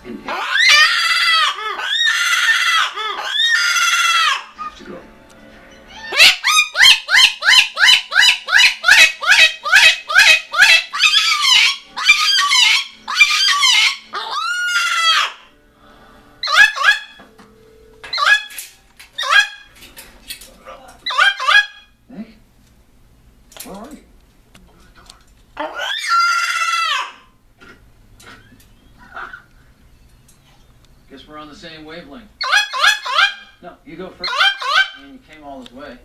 in here. To go. Nick? Where are you? Guess we're on the same wavelength. No, you go first. I mean, you came all this way.